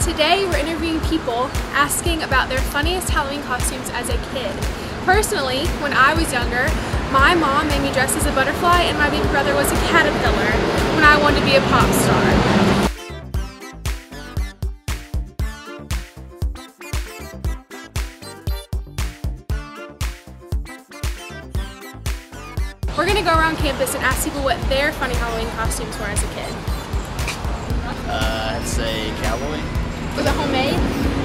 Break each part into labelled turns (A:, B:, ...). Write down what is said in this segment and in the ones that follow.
A: Today we're interviewing people asking about their funniest Halloween costumes as a kid. Personally, when I was younger, my mom made me dress as a butterfly and my big brother was a caterpillar when I wanted to be a pop star. We're going to go around campus and ask people what their funny Halloween costumes were as a kid.
B: I'd say cowboy.
A: Was it homemade?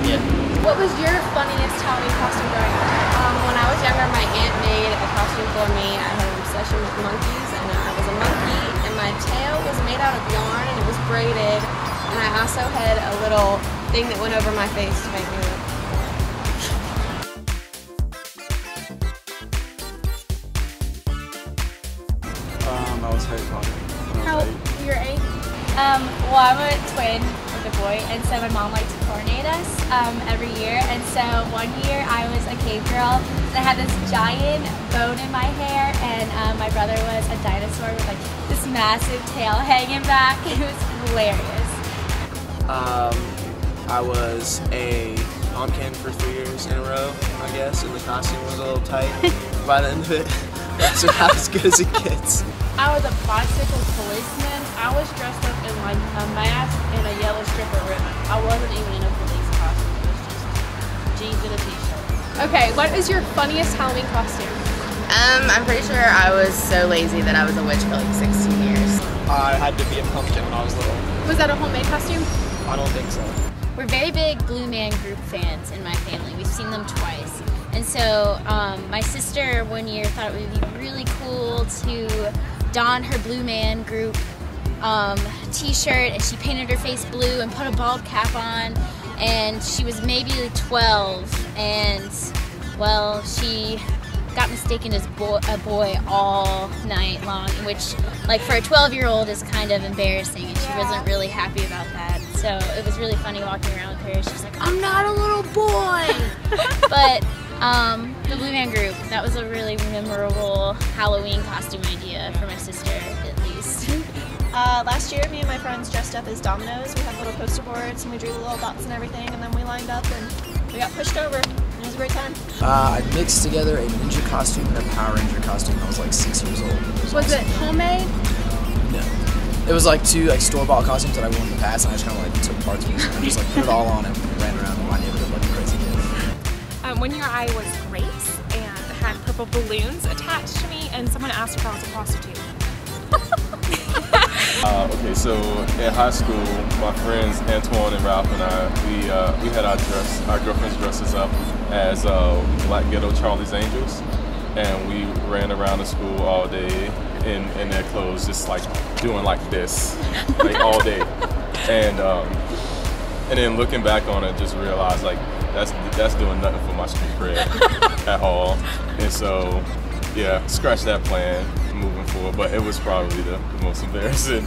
B: Yeah.
A: What was your funniest Halloween costume growing up?
C: When I was younger, my aunt made a costume for me. I had an obsession with monkeys, and I was a monkey, and my tail was made out of yarn, and it was braided, and I also had a little thing that went over my face to make me look
D: I was Harry Potter.
A: How? You're 8?
E: Well, I'm a twin with a boy, and so my mom liked to coronate us every year. And so one year I was a cave girl, and I had this giant bone in my hair, and my brother was a dinosaur with like this massive tail hanging back. It was hilarious.
F: I was a pumpkin for 3 years in a row, I guess, and the costume was a little tight by the end of it. That's about as good as it gets.
G: I was a bicycle policeman. I was dressed up in like a mask and a yellow strip of ribbon. I wasn't even in a police costume. It was just jeans and a t-shirt.
A: Okay, what is your funniest Halloween costume?
C: I'm pretty sure I was so lazy that I was a witch for like 16 years.
F: I had to be a pumpkin when I was little.
A: Was that a homemade costume?
F: I don't think so.
E: We're very big Blue Man Group fans in my family. We've seen them twice. And so my sister one year thought it would be really cool to don her Blue Man Group t-shirt, and she painted her face blue and put a bald cap on, and she was maybe like 12, and well, she got mistaken as a boy all night long, which like for a 12-year-old is kind of embarrassing, and she wasn't really happy about that. So it was really funny walking around with her. She was like, "I'm not a little boy." But the Blue Man Group, that was a really memorable Halloween costume idea for my sister, at least.
H: Last year, me and my friends dressed up as dominoes. We had little poster boards and we drew the little dots and everything, and then we lined up and we got pushed over. It was a great time.
D: I mixed together a ninja costume and a Power Ranger costume when I was like 6 years old.
A: Was it homemade?
D: No. It was like two store-bought costumes that I wore in the past, and I just kind of like took parts of it and just like put it all on and ran around in my neighborhood like a crazy kid.
I: One year I was Grace and had purple balloons attached to me, and someone asked if I was a prostitute.
J: Okay, so in high school, my friends Antoine and Ralph and I, we had our girlfriends dress us up as Black Ghetto Charlie's Angels, and we ran around the school all day in their clothes, just like doing like this, like all day, and then looking back on it, just realized like that's doing nothing for my street cred at all, and so yeah, scratch that plan moving forward, but it was probably the most embarrassing.